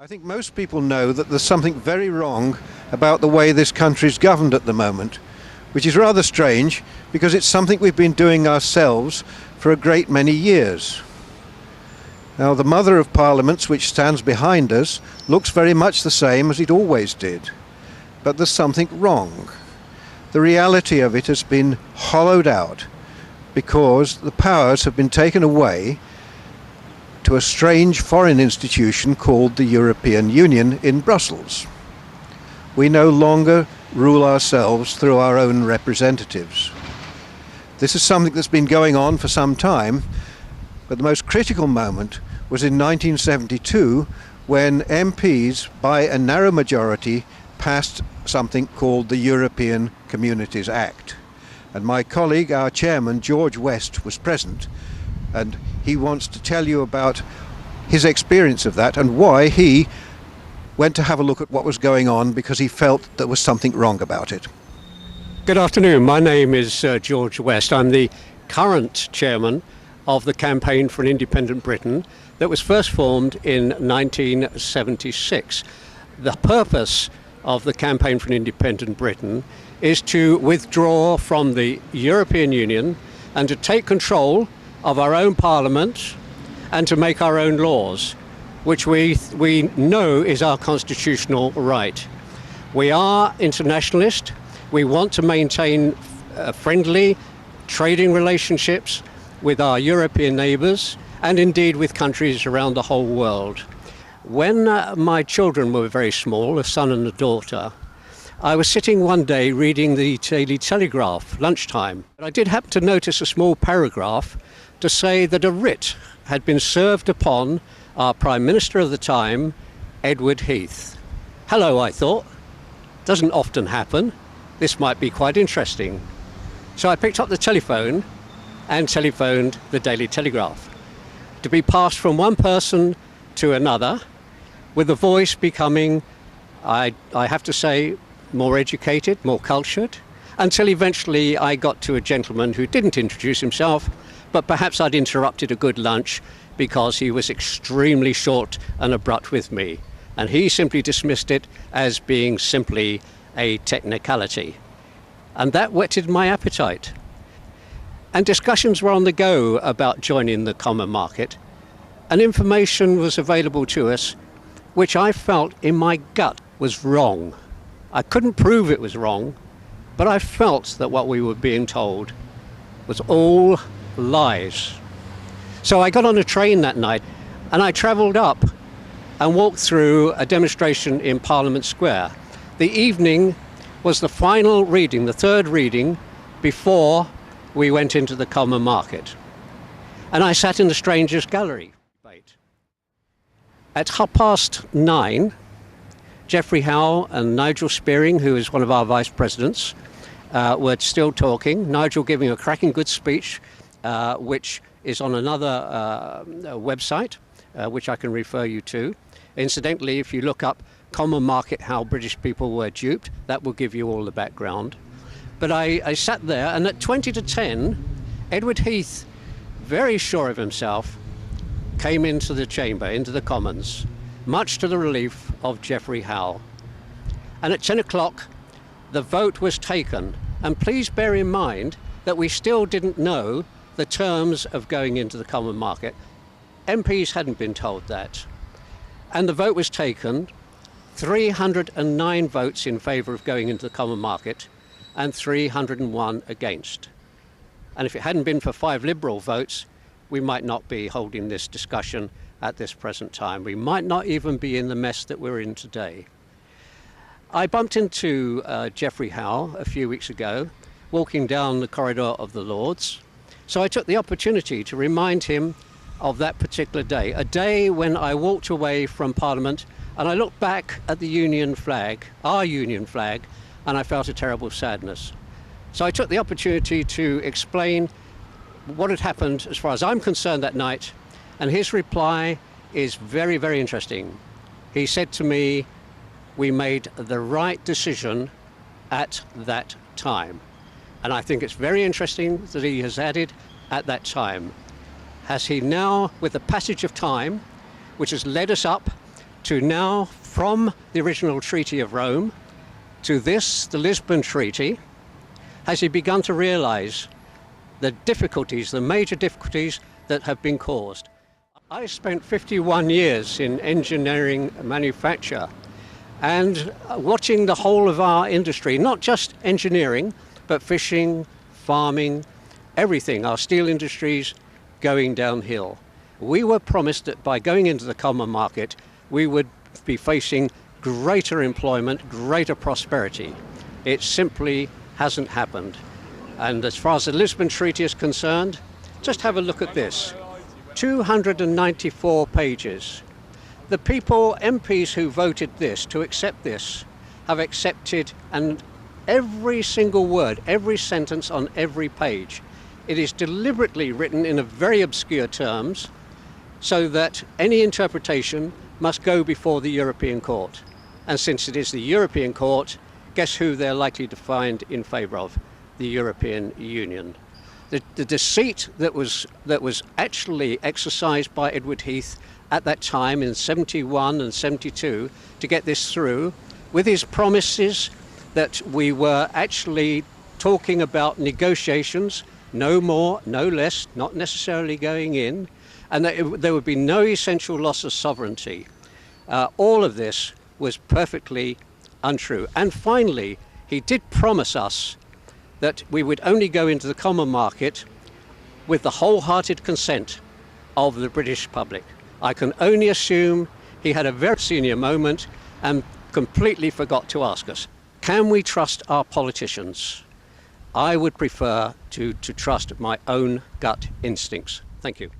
I think most people know that there's something very wrong about the way this country is governed at the moment, which is rather strange because it's something we've been doing ourselves for a great many years. Now, the Mother of Parliaments, which stands behind us, looks very much the same as it always did. But there's something wrong. The reality of it has been hollowed out because the powers have been taken away to a strange foreign institution called the European Union in Brussels. We no longer rule ourselves through our own representatives. This is something that's been going on for some time, but the most critical moment was in 1972 when MPs, by a narrow majority, passed something called the European Communities Act. And my colleague, our chairman, George West, was present, and he wants to tell you about his experience of that and why he went to have a look at what was going on because he felt there was something wrong about it. Good afternoon. My name is George West. I'm the current chairman of the Campaign for an Independent Britain that was first formed in 1976. The purpose of the Campaign for an Independent Britain is to withdraw from the European Union and to take control of our own parliament and to make our own laws, which we know is our constitutional right. We are internationalist. We want to maintain friendly trading relationships with our European neighbours and indeed with countries around the whole world. When my children were very small, a son and a daughter, I was sitting one day reading the Daily Telegraph, lunchtime. I did happen to notice a small paragraph to say that a writ had been served upon our Prime Minister of the time, Edward Heath. Hello, I thought. Doesn't often happen. This might be quite interesting. So I picked up the telephone and telephoned the Daily Telegraph to be passed from one person to another, with the voice becoming, I have to say, more educated, more cultured, until eventually I got to a gentleman who didn't introduce himself, but perhaps I'd interrupted a good lunch because he was extremely short and abrupt with me. And he simply dismissed it as being simply a technicality. And that whetted my appetite. And discussions were on the go about joining the common market. And information was available to us, which I felt in my gut was wrong. I couldn't prove it was wrong, but I felt that what we were being told was all lies. So I got on a train that night and I travelled up and walked through a demonstration in Parliament Square. The evening was the final reading, the third reading, before we went into the common market. And I sat in the Strangers' Gallery. At 9:30, Geoffrey Howe and Nigel Spearing, who is one of our vice presidents, were still talking. Nigel giving a cracking good speech, which is on another website, which I can refer you to. Incidentally, if you look up common market, how British people were duped, that will give you all the background. But I sat there, and at 20 to 10, Edward Heath, very sure of himself, came into the chamber, into the Commons, much to the relief of Geoffrey Howe. And at 10 o'clock, the vote was taken. And please bear in mind that we still didn't know the terms of going into the common market. MPs hadn't been told that. And the vote was taken, 309 votes in favour of going into the common market and 301 against. And if it hadn't been for 5 Liberal votes, we might not be holding this discussion at this present time. We might not even be in the mess that we're in today. I bumped into Geoffrey Howe a few weeks ago, walking down the corridor of the Lords. So I took the opportunity to remind him of that particular day, a day when I walked away from Parliament and I looked back at the Union flag, our Union flag, and I felt a terrible sadness. So I took the opportunity to explain what had happened as far as I'm concerned that night, and his reply is very, very interesting. He said to me, "We made the right decision at that time." And I think it's very interesting that he has added at that time. Has he now, with the passage of time, which has led us up to now, from the original Treaty of Rome to this, the Lisbon Treaty, has he begun to realise the difficulties, the major difficulties that have been caused. I spent 51 years in engineering manufacture and watching the whole of our industry, not just engineering, but fishing, farming, everything, our steel industries going downhill. We were promised that by going into the common market, we would be facing greater employment, greater prosperity. It simply hasn't happened. And as far as the Lisbon Treaty is concerned, just have a look at this. 294 pages. The people, MPs who voted this, to accept this, have accepted and every single word, every sentence on every page. It is deliberately written in a very obscure terms so that any interpretation must go before the European Court. And since it is the European Court, guess who they're likely to find in favour of? The European Union. The deceit that was actually exercised by Edward Heath at that time in 71 and 72 to get this through, with his promises that we were actually talking about negotiations, no more, no less, not necessarily going in, and that there would be no essential loss of sovereignty. All of this was perfectly untrue. And finally, he did promise us that we would only go into the common market with the wholehearted consent of the British public. I can only assume he had a very senior moment and completely forgot to ask us, can we trust our politicians? I would prefer to trust my own gut instincts. Thank you.